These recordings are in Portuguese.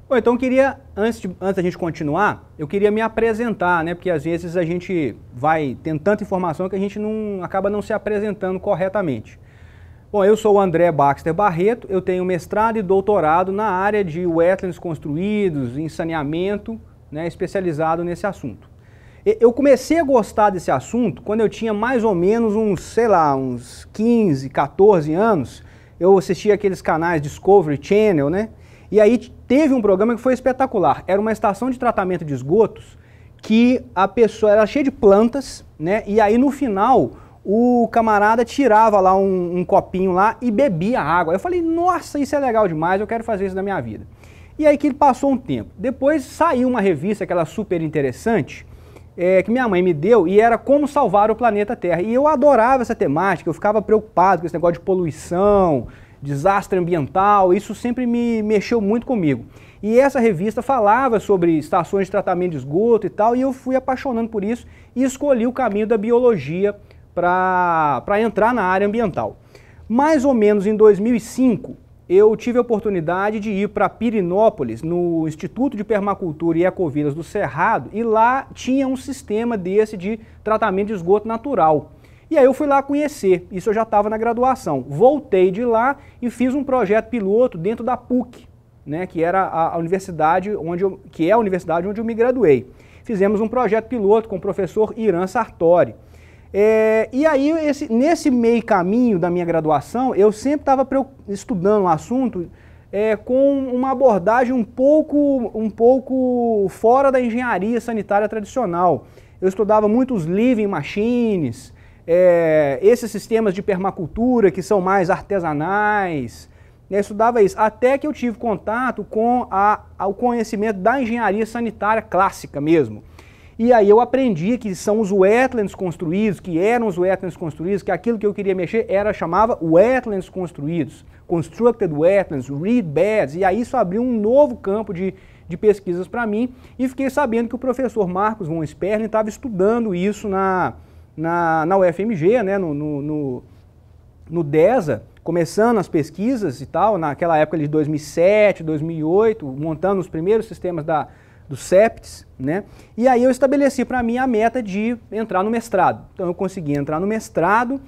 Bom, então eu queria, antes da gente continuar, eu queria me apresentar, né? Porque às vezes a gente tem tanta informação que a gente acaba não se apresentando corretamente. Bom, eu sou o André Baxter Barreto, eu tenho mestrado e doutorado na área de wetlands construídos, em saneamento, né, especializado nesse assunto. Eu comecei a gostar desse assunto quando eu tinha mais ou menos uns 15, 14 anos. Eu assistia aqueles canais Discovery Channel, né? E aí teve um programa que foi espetacular. Era uma estação de tratamento de esgotos que a pessoa era cheia de plantas, né? E aí no final o camarada tirava lá um copinho lá e bebia água. Eu falei, nossa, isso é legal demais, eu quero fazer isso na minha vida. E aí que passou um tempo. Depois saiu uma revista, aquela super interessante, que minha mãe me deu, e era Como Salvar o Planeta Terra. E eu adorava essa temática, eu ficava preocupado com esse negócio de poluição, desastre ambiental, isso sempre me mexeu muito comigo. E essa revista falava sobre estações de tratamento de esgoto e tal, e eu fui apaixonando por isso e escolhi o caminho da biologia para entrar na área ambiental. Mais ou menos em 2005, eu tive a oportunidade de ir para Pirenópolis, no Instituto de Permacultura e Ecovilas do Cerrado, e lá tinha um sistema desse de tratamento de esgoto natural. E aí eu fui lá conhecer, isso eu já estava na graduação. Voltei de lá e fiz um projeto piloto dentro da PUC, né, que era a universidade que é a universidade onde eu me graduei. Fizemos um projeto piloto com o professor Irã Sartori. E aí, nesse meio caminho da minha graduação, eu sempre estava estudando o assunto com uma abordagem um pouco fora da engenharia sanitária tradicional. Eu estudava muito os living machines, esses sistemas de permacultura que são mais artesanais. Eu estudava isso, até que eu tive contato com o conhecimento da engenharia sanitária clássica mesmo. E aí eu aprendi que são os wetlands construídos, que eram os wetlands construídos, que aquilo que eu queria mexer chamava wetlands construídos, constructed wetlands, reed beds, e aí isso abriu um novo campo de pesquisas para mim, e fiquei sabendo que o professor Marcos von Sperling estava estudando isso na UFMG, né, no DESA, começando as pesquisas e tal, naquela época de 2007, 2008, montando os primeiros sistemas dos CEPTs, né? E aí eu estabeleci para mim a meta de entrar no mestrado. Então eu consegui entrar no mestrado,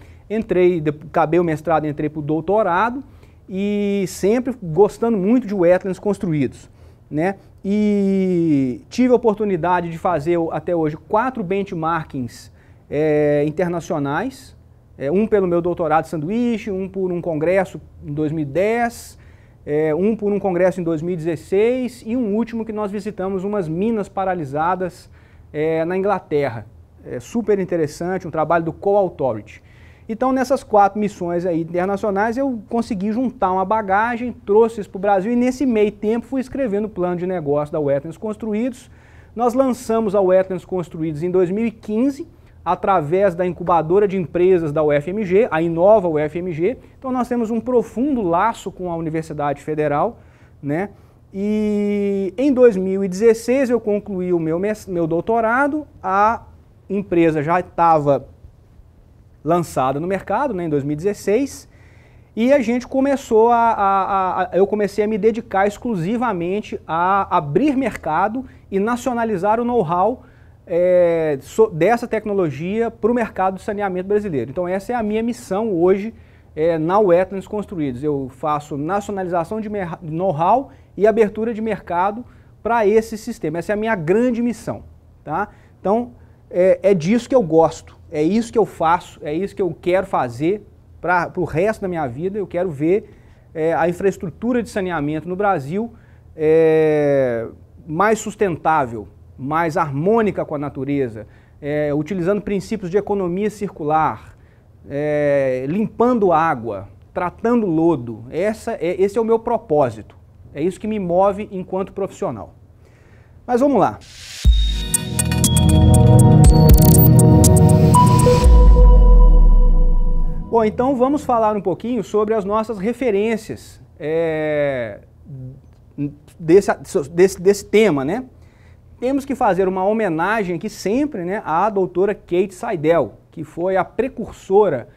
acabei o mestrado, entrei para o doutorado e sempre gostando muito de wetlands construídos, né? E tive a oportunidade de fazer até hoje 4 benchmarkings internacionais, um pelo meu doutorado de sanduíche, um por um congresso em 2010, um por um congresso em 2016 e um último que nós visitamos umas minas paralisadas na Inglaterra. Super interessante, um trabalho do Co-Authority. Então nessas 4 missões aí internacionais eu consegui juntar uma bagagem, trouxe isso para o Brasil e nesse meio tempo fui escrevendo o plano de negócio da Wetlands Construídos. Nós lançamos a Wetlands Construídos em 2015, através da incubadora de empresas da UFMG, a Inova UFMG. Então nós temos um profundo laço com a Universidade Federal, né? E em 2016 eu concluí o meu doutorado, a empresa já estava lançada no mercado, né, em 2016, e a gente começou eu comecei a me dedicar exclusivamente a abrir mercado e nacionalizar o know-how dessa tecnologia para o mercado de saneamento brasileiro. Então essa é a minha missão hoje na Wetlands Construídos. Eu faço nacionalização de know-how e abertura de mercado para esse sistema. Essa é a minha grande missão, tá? Então é disso que eu gosto, é isso que eu faço, é isso que eu quero fazer para o resto da minha vida. Eu quero ver a infraestrutura de saneamento no Brasil mais sustentável, mais harmônica com a natureza, utilizando princípios de economia circular, limpando água, tratando lodo. Esse é o meu propósito, é isso que me move enquanto profissional. Mas vamos lá. Bom, então vamos falar um pouquinho sobre as nossas referências desse tema, né? Temos que fazer uma homenagem aqui sempre, né, à doutora Kate Seidel, que foi a precursora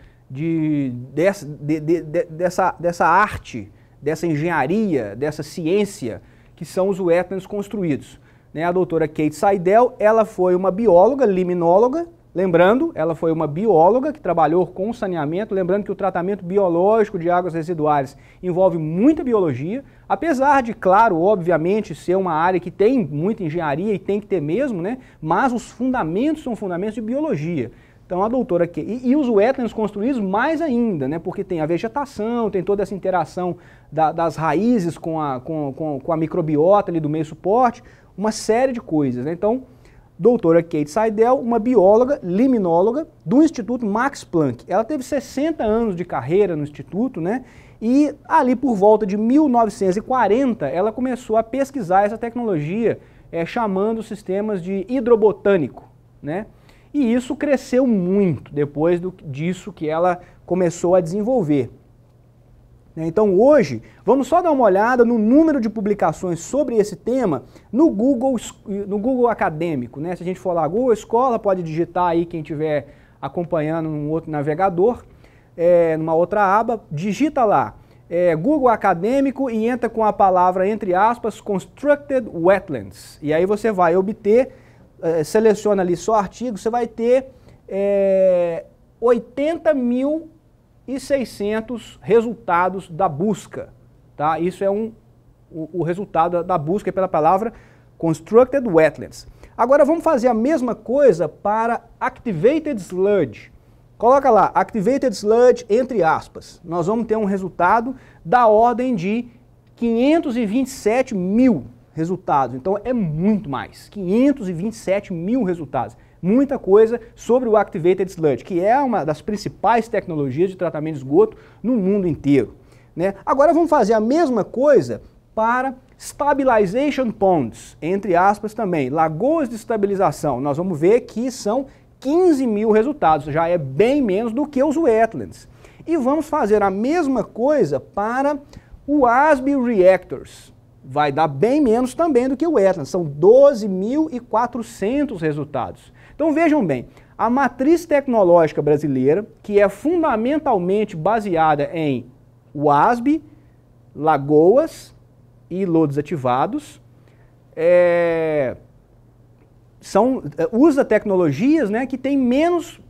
dessa arte, dessa engenharia, dessa ciência que são os wetlands construídos. A doutora Kate Seidel, ela foi uma bióloga, liminóloga, lembrando, ela foi uma bióloga que trabalhou com saneamento, lembrando que o tratamento biológico de águas residuais envolve muita biologia, apesar de, claro, obviamente, ser uma área que tem muita engenharia e tem que ter mesmo, mas os fundamentos são fundamentos de biologia. Então a doutora Kate, e os wetlands construídos mais ainda, porque tem a vegetação, tem toda essa interação das raízes com a microbiota ali do meio suporte, uma série de coisas. Então, doutora Kate Seidel, uma bióloga, liminóloga do Instituto Max Planck. Ela teve 60 anos de carreira no Instituto, e ali por volta de 1940 ela começou a pesquisar essa tecnologia, chamando os sistemas de hidrobotânico, E isso cresceu muito depois disso que ela começou a desenvolver. Então hoje, vamos só dar uma olhada no número de publicações sobre esse tema no Google Acadêmico. Se a gente for lá, Google Escola, pode digitar aí quem estiver acompanhando num outro navegador, numa outra aba, digita lá Google Acadêmico e entra com a palavra, entre aspas, Constructed Wetlands. E aí você vai obter, seleciona ali só artigo, você vai ter 80.600 resultados da busca, tá? Isso é o resultado da busca pela palavra Constructed Wetlands. Agora vamos fazer a mesma coisa para Activated Sludge. Coloca lá, Activated Sludge, entre aspas. Nós vamos ter um resultado da ordem de 527 mil resultados. Então é muito mais, 527 mil resultados. Muita coisa sobre o Activated Sludge, que é uma das principais tecnologias de tratamento de esgoto no mundo inteiro. Agora vamos fazer a mesma coisa para Stabilization Ponds, entre aspas também, lagoas de estabilização. Nós vamos ver que são 15 mil resultados, já é bem menos do que os wetlands. E vamos fazer a mesma coisa para o WASB Reactors. Vai dar bem menos também do que o wetlands, são 12.400 resultados. Então vejam bem, a matriz tecnológica brasileira, que é fundamentalmente baseada em WASB, lagoas e lodos ativados, usa tecnologias que têm menos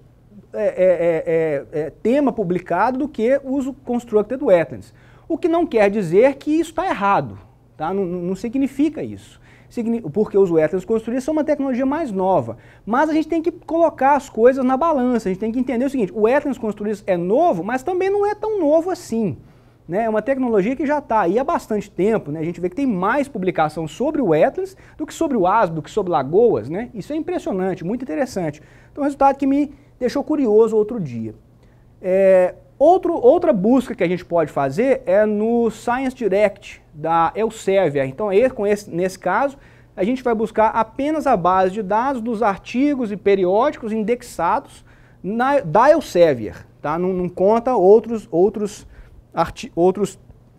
tema publicado do que o Constructed Wetlands. O que não quer dizer que isso está errado, tá? Não significa isso. Porque os wetlands construídos são uma tecnologia mais nova. Mas a gente tem que colocar as coisas na balança, a gente tem que entender o seguinte, o wetlands construídos é novo, mas também não é tão novo assim. É uma tecnologia que já está aí há bastante tempo, a gente vê que tem mais publicação sobre o wetlands do que sobre o WASB, do que sobre lagoas, Isso é impressionante, muito interessante. Então, um resultado que me deixou curioso outro dia. Outra busca que a gente pode fazer é no Science Direct da Elsevier. Então, nesse caso, a gente vai buscar apenas a base de dados dos artigos e periódicos indexados da Elsevier. Tá? Não conta outros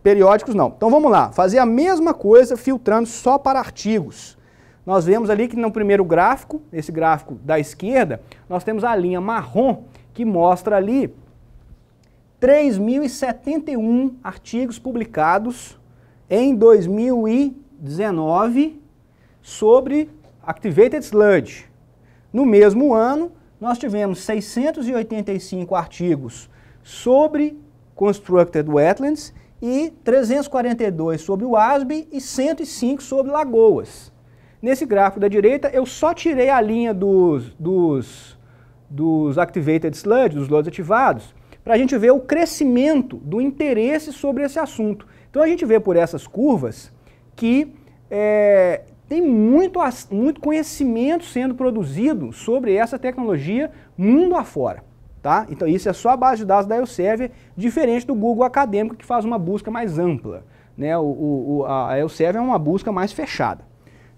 periódicos, não. Então vamos lá, fazer a mesma coisa filtrando só para artigos. Nós vemos ali que no primeiro gráfico, esse gráfico da esquerda, nós temos a linha marrom que mostra ali 3.071 artigos publicados em 2019 sobre Activated Sludge. No mesmo ano, nós tivemos 685 artigos sobre Constructed Wetlands e 342 sobre o WASB e 105 sobre lagoas. Nesse gráfico da direita, eu só tirei a linha dos Activated Sludge, dos lodos ativados, para a gente ver o crescimento do interesse sobre esse assunto. Então a gente vê por essas curvas que tem muito conhecimento sendo produzido sobre essa tecnologia mundo afora. Tá? Então isso é só a base de dados da Elsevier, diferente do Google Acadêmico, que faz uma busca mais ampla. A Elsevier é uma busca mais fechada.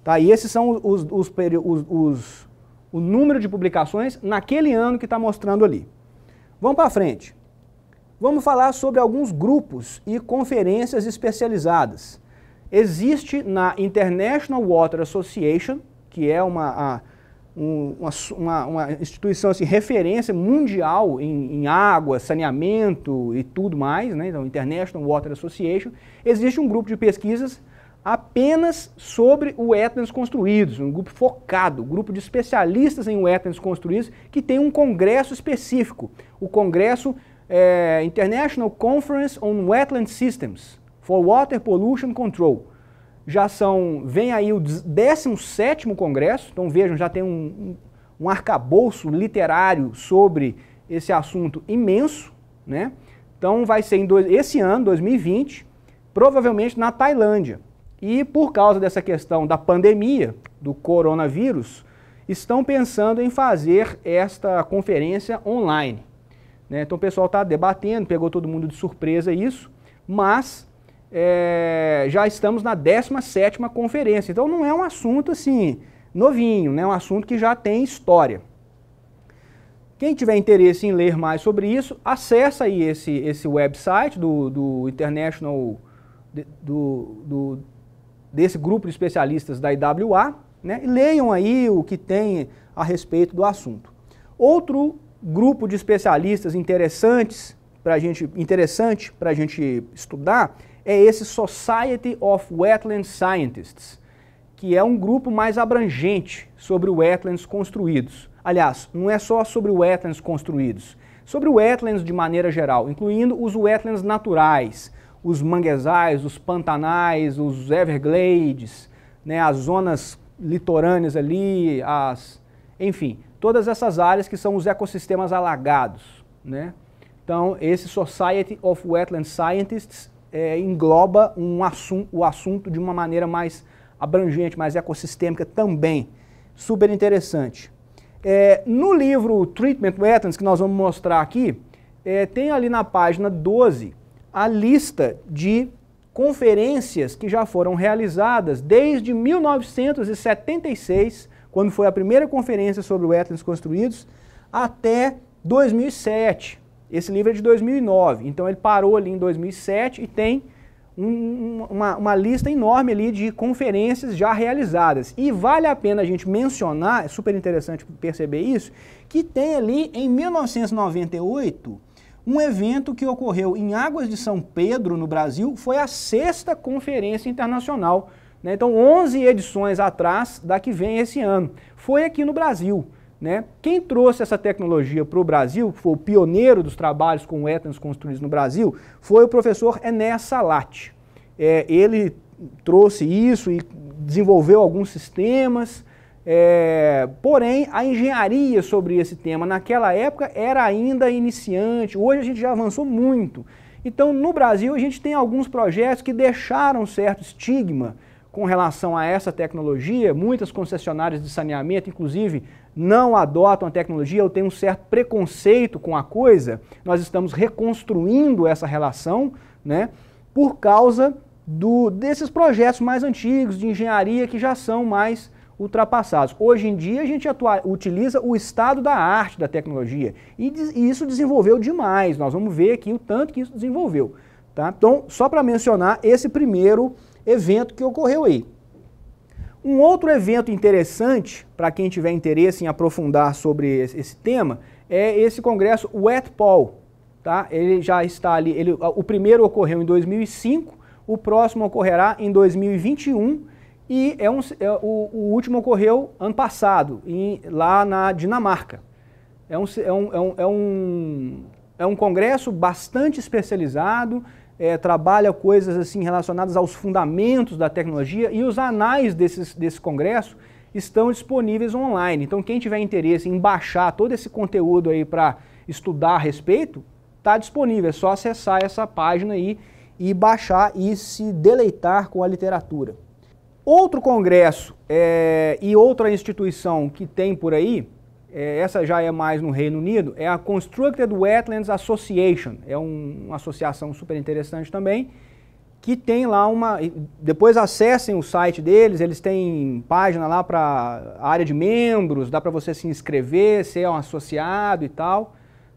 Tá? E esses são o número de publicações naquele ano que está mostrando ali. Vamos para frente. Vamos falar sobre alguns grupos e conferências especializadas. Existe na International Water Association, que é uma instituição assim, referência mundial em água, saneamento e tudo mais, então International Water Association, existe um grupo de pesquisas, apenas sobre wetlands construídos, um grupo focado, um grupo de especialistas em wetlands construídos que tem um congresso específico, o congresso International Conference on Wetland Systems for Water Pollution Control. Vem aí o 17º congresso, então vejam, já tem um arcabouço literário sobre esse assunto imenso, né? Então vai ser esse ano, 2020, provavelmente na Tailândia. E por causa dessa questão da pandemia, do coronavírus, estão pensando em fazer esta conferência online, né? Então o pessoal está debatendo, pegou todo mundo de surpresa isso, mas já estamos na 17ª conferência, então não é um assunto assim novinho, né? É um assunto que já tem história. Quem tiver interesse em ler mais sobre isso, acessa aí esse website do International, desse grupo de especialistas da IWA, né? E leiam aí o que tem a respeito do assunto. Outro grupo de especialistas interessante para a gente estudar é esse Society of Wetland Scientists, que é um grupo mais abrangente sobre wetlands construídos. Aliás, não é só sobre wetlands construídos, sobre wetlands de maneira geral, incluindo os wetlands naturais, os manguezais, os pantanais, os Everglades, né, as zonas litorâneas ali, enfim, todas essas áreas que são os ecossistemas alagados, né? Então, esse Society of Wetland Scientists engloba o assunto de uma maneira mais abrangente, mais ecossistêmica também. Super interessante. No livro Treatment Wetlands, que nós vamos mostrar aqui, tem ali na página 12 a lista de conferências que já foram realizadas desde 1976, quando foi a primeira conferência sobre wetlands construídos, até 2007. Esse livro é de 2009, então ele parou ali em 2007 e tem uma lista enorme ali de conferências já realizadas. E vale a pena a gente mencionar, é super interessante perceber isso, que tem ali em 1998 um evento que ocorreu em Águas de São Pedro, no Brasil, foi a 6ª Conferência Internacional, né? Então 11 edições atrás da que vem esse ano. Foi aqui no Brasil, né? Quem trouxe essa tecnologia para o Brasil, foi o pioneiro dos trabalhos com wetlands construídos no Brasil, foi o professor Enéas Salati. Ele trouxe isso e desenvolveu alguns sistemas, porém a engenharia sobre esse tema naquela época era ainda iniciante, hoje a gente já avançou muito. Então no Brasil a gente tem alguns projetos que deixaram certo estigma com relação a essa tecnologia, muitas concessionárias de saneamento, inclusive, não adotam a tecnologia, eu tenho um certo preconceito com a coisa, nós estamos reconstruindo essa relação, né, por causa desses projetos mais antigos de engenharia que já são mais ultrapassados. Hoje em dia a gente utiliza o estado da arte da tecnologia e isso desenvolveu demais, nós vamos ver aqui o tanto que isso desenvolveu. Tá? Então, só para mencionar esse primeiro evento que ocorreu aí. Um outro evento interessante, para quem tiver interesse em aprofundar sobre esse tema, é esse congresso WetPol. Tá? Ele já está ali, o primeiro ocorreu em 2005, o próximo ocorrerá em 2021 e o último ocorreu ano passado, lá na Dinamarca. É um congresso bastante especializado, trabalha coisas assim relacionadas aos fundamentos da tecnologia e os anais desse congresso estão disponíveis online. Então quem tiver interesse em baixar todo esse conteúdo aí para estudar a respeito, está disponível, é só acessar essa página aí e baixar e se deleitar com a literatura. Outro congresso e outra instituição que tem por aí, essa já é mais no Reino Unido, é a Constructed Wetlands Association, é uma associação super interessante também, que tem lá depois acessem o site deles, eles têm página lá para a área de membros, dá para você se inscrever, ser um associado e tal,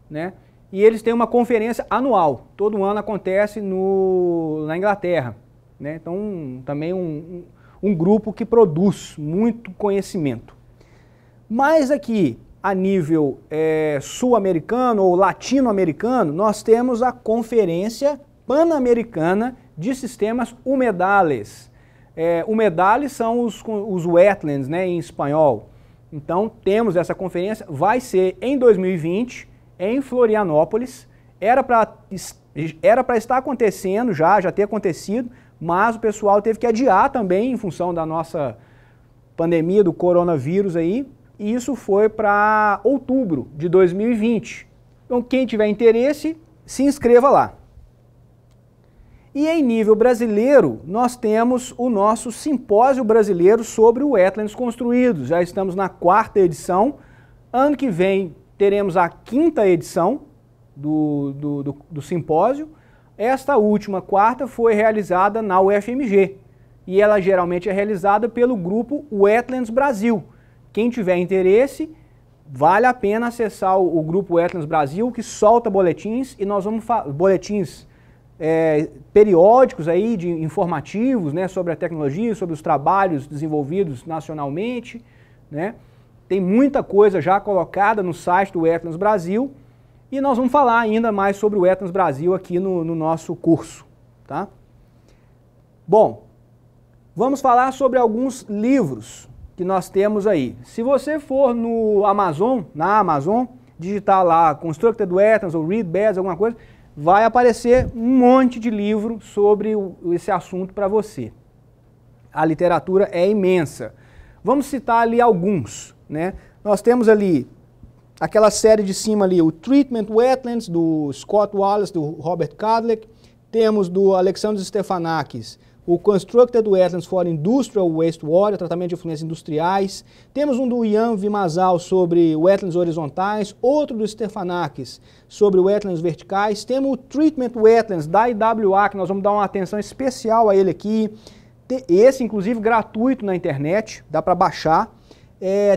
né? E eles têm uma conferência anual, todo ano acontece na Inglaterra, né? Então também um grupo que produz muito conhecimento. Mas aqui, a nível sul-americano ou latino-americano, nós temos a Conferência Pan-Americana de Sistemas Humedales. Humedales são os wetlands, né, em espanhol. Então temos essa conferência, vai ser em 2020, em Florianópolis. Era para estar acontecendo já ter acontecido, mas o pessoal teve que adiar também em função da nossa pandemia do coronavírus aí, e isso foi para outubro de 2020. Então quem tiver interesse, se inscreva lá. E em nível brasileiro, nós temos o nosso simpósio brasileiro sobre wetlands construídos. Já estamos na 4ª edição. Ano que vem teremos a 5ª edição do simpósio. Esta última, 4ª, foi realizada na UFMG. E ela geralmente é realizada pelo grupo Wetlands Brasil. Quem tiver interesse, vale a pena acessar o grupo Wetlands Brasil, que solta boletins, e nós vamos boletins periódicos aí, informativos, né, sobre a tecnologia, sobre os trabalhos desenvolvidos nacionalmente, né? Tem muita coisa já colocada no site do Wetlands Brasil, e nós vamos falar ainda mais sobre o Wetlands Brasil aqui no nosso curso, tá? Bom, vamos falar sobre alguns livros que nós temos aí. Se você for na Amazon, digitar lá Constructed Wetlands ou Read Beds, alguma coisa, vai aparecer um monte de livro sobre esse assunto para você. A literatura é imensa. Vamos citar ali alguns, né? Nós temos ali aquela série de cima ali, o Treatment Wetlands, do Scott Wallace, do Robert Kadlec. Temos do Alexandros Stefanakis, o Constructed Wetlands for Industrial Wastewater, tratamento de efluentes industriais. Temos um do Ian Vimazal sobre wetlands horizontais, outro do Stefanakis sobre wetlands verticais. Temos o Treatment Wetlands da IWA, que nós vamos dar uma atenção especial a ele aqui. Esse, inclusive, gratuito na internet, dá para baixar.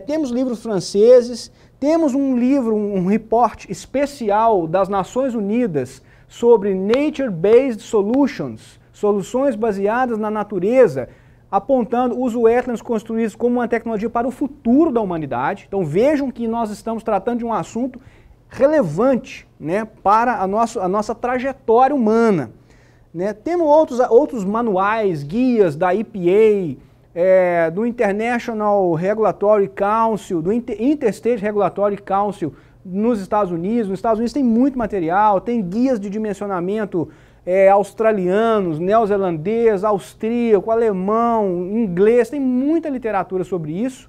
Temos livros franceses, temos um livro, um report especial das Nações Unidas sobre Nature-Based Solutions, soluções baseadas na natureza, apontando os wetlands construídos como uma tecnologia para o futuro da humanidade. Então vejam que nós estamos tratando de um assunto relevante, né, para a nossa trajetória humana. Né? Temos outros manuais, guias da EPA, do International Regulatory Council, do Interstate Regulatory Council nos Estados Unidos. Nos Estados Unidos tem muito material, tem guias de dimensionamento australianos, neozelandês, austríaco, alemão, inglês, tem muita literatura sobre isso,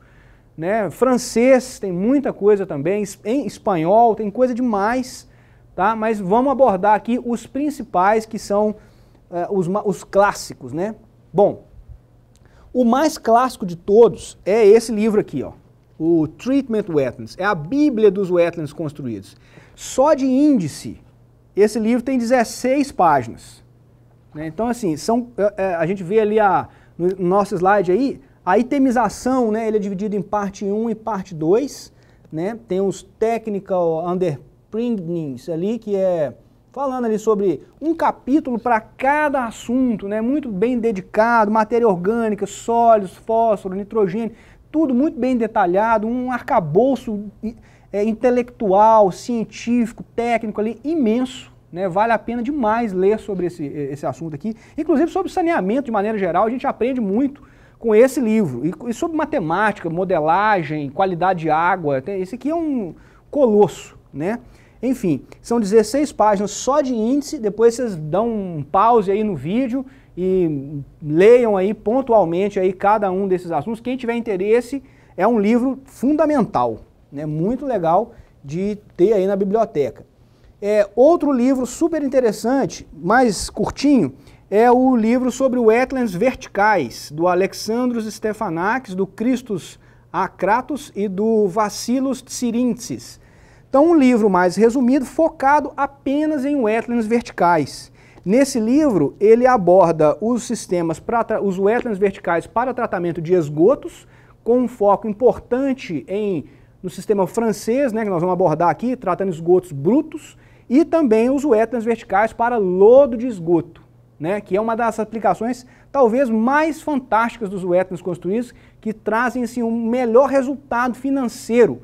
né? Francês tem muita coisa também, em espanhol tem coisa demais, tá? Mas vamos abordar aqui os principais, que são os clássicos, né? Bom, o mais clássico de todos é esse livro aqui, ó, o Treatment Wetlands, é a Bíblia dos Wetlands construídos. Só de índice, esse livro tem 16 páginas. Né? Então, assim, a gente vê ali no nosso slide aí, a itemização, né, ele é dividido em parte 1 e parte 2. Né? Tem os Technical Underpinnings ali, que é falando ali sobre um capítulo para cada assunto, né? Muito bem dedicado, matéria orgânica, sólidos, fósforo, nitrogênio, tudo muito bem detalhado, um arcabouço intelectual, científico, técnico ali, imenso, né? Vale a pena demais ler sobre esse assunto aqui. Inclusive sobre saneamento de maneira geral, a gente aprende muito com esse livro. E sobre matemática, modelagem, qualidade de água, esse aqui é um colosso, né? Enfim, são 16 páginas só de índice, depois vocês dão um pause aí no vídeo e leiam aí pontualmente aí cada um desses assuntos. Quem tiver interesse, é um livro fundamental, né? Muito legal de ter aí na biblioteca. Outro livro super interessante, mais curtinho, é o livro sobre wetlands verticais, do Alexandros Stefanakis, do Christos Akratos e do Vassilos Tsirintsis. Então, um livro mais resumido, focado apenas em wetlands verticais. Nesse livro, ele aborda os os wetlands verticais para tratamento de esgotos, com um foco importante no sistema francês, né, que nós vamos abordar aqui, tratando esgotos brutos, e também os wetlands verticais para lodo de esgoto, né, que é uma das aplicações talvez mais fantásticas dos wetlands construídos, que trazem assim, um melhor resultado financeiro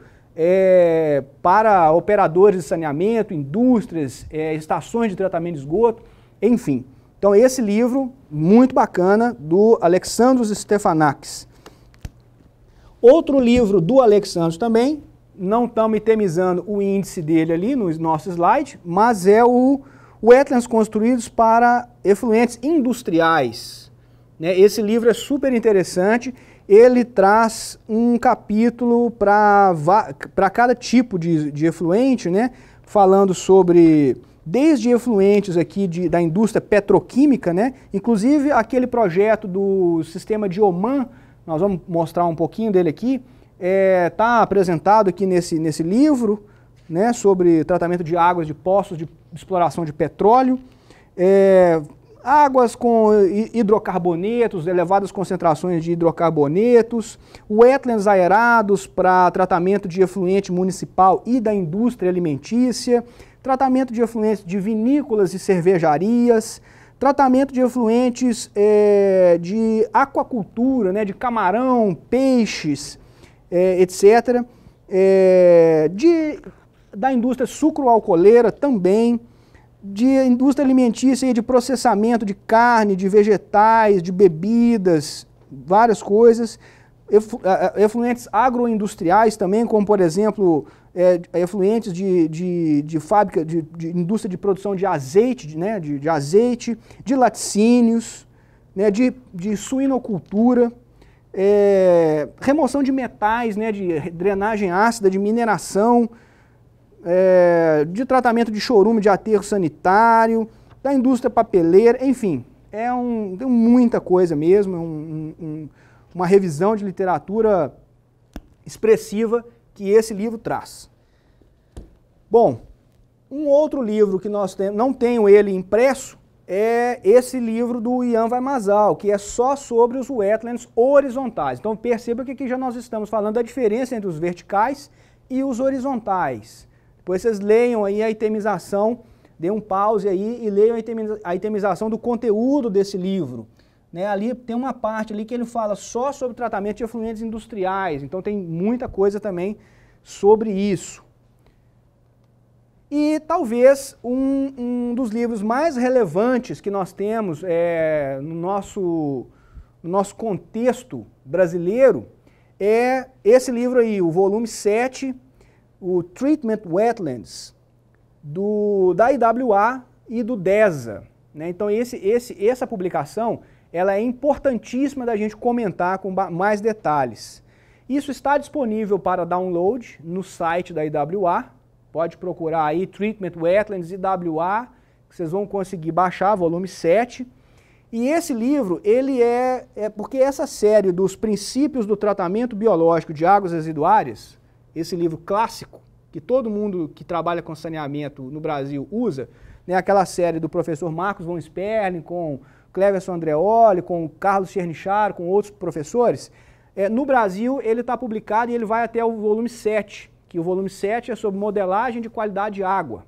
para operadores de saneamento, indústrias, estações de tratamento de esgoto, enfim. Então esse livro, muito bacana, do Alexandros Stefanakis. Outro livro do Alexandros também, não estamos itemizando o índice dele ali no nosso slide, mas é o Wetlands Construídos para Efluentes Industriais. Né? Esse livro é super interessante, ele traz um capítulo para cada tipo de efluente, né? Falando sobre, desde efluentes aqui da indústria petroquímica, né? Inclusive aquele projeto do sistema de Oman, nós vamos mostrar um pouquinho dele aqui, está apresentado aqui nesse livro, né, sobre tratamento de águas de poços de exploração de petróleo, águas com hidrocarbonetos, elevadas concentrações de hidrocarbonetos, wetlands aerados para tratamento de efluente municipal e da indústria alimentícia, tratamento de efluentes de vinícolas e cervejarias, tratamento de efluentes de aquacultura, né, de camarão, peixes, etc. Da indústria sucroalcooleira também, de indústria alimentícia e de processamento de carne, de vegetais, de bebidas, várias coisas. Efluentes agroindustriais também, como por exemplo, efluentes de fábrica, de indústria de produção de azeite, né, de azeite, de laticínios, né, de suinocultura, remoção de metais, né, de drenagem ácida, de mineração, de tratamento de chorume de aterro sanitário, da indústria papeleira, enfim, tem muita coisa mesmo, uma revisão de literatura expressiva que esse livro traz. Bom, um outro livro que nós temos, não tenho ele impresso, é esse livro do Ian Vaimazal, que é só sobre os wetlands horizontais. Então perceba que aqui já nós estamos falando da diferença entre os verticais e os horizontais. Depois vocês leiam aí a itemização, dê um pause aí e leiam a itemização do conteúdo desse livro. Né, ali tem uma parte ali que ele fala só sobre tratamento de efluentes industriais, então tem muita coisa também sobre isso. E talvez um dos livros mais relevantes que nós temos no nosso contexto brasileiro é esse livro aí, o volume 7, o Treatment Wetlands, da IWA e do DESA. Né? Então essa publicação ela é importantíssima da gente comentar com mais detalhes. Isso está disponível para download no site da IWA, pode procurar aí Treatment Wetlands IWA, que vocês vão conseguir baixar, volume 7. E esse livro, ele porque essa série dos princípios do tratamento biológico de águas residuárias, esse livro clássico, que todo mundo que trabalha com saneamento no Brasil usa, né, aquela série do professor Marcos von Sperling, com Cleverson Andreoli, com Carlos Chernicharo, com outros professores, no Brasil ele está publicado e ele vai até o volume 7, que o volume 7 é sobre modelagem de qualidade de água,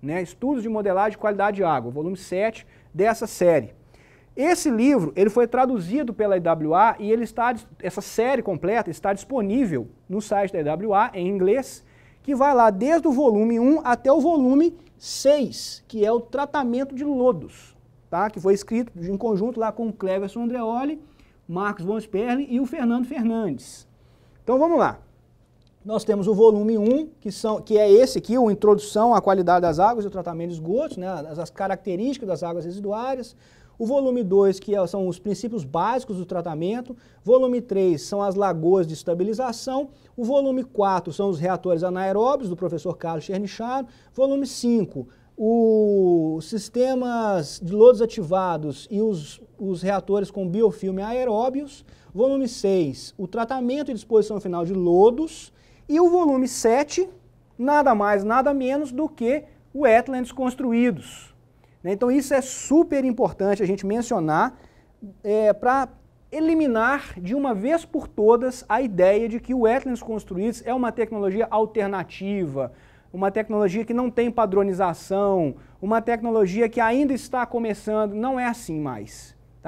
né, estudos de modelagem de qualidade de água, o volume 7 dessa série. Esse livro ele foi traduzido pela IWA e essa série completa está disponível no site da IWA em inglês, que vai lá desde o volume 1 até o volume 6, que é o tratamento de lodos, tá? Que foi escrito em conjunto lá com o Cleverson Andreoli, Marcos von Sperling e o Fernando Fernandes. Então vamos lá. Nós temos o volume 1, que é esse aqui, o Introdução à Qualidade das Águas e o Tratamento de Esgotos, né, as características das águas residuárias. O volume 2, que são os princípios básicos do tratamento. Volume 3 são as lagoas de estabilização. O volume 4 são os reatores anaeróbios, do professor Carlos Chernicharo. Volume 5, os sistemas de lodos ativados e os reatores com biofilme aeróbios. Volume 6, o tratamento e disposição final de lodos. E o volume 7, nada mais, nada menos do que wetlands construídos. Então isso é super importante a gente mencionar para eliminar de uma vez por todas a ideia de que o wetlands construídos é uma tecnologia alternativa, uma tecnologia que não tem padronização, uma tecnologia que ainda está começando. Não é assim mais.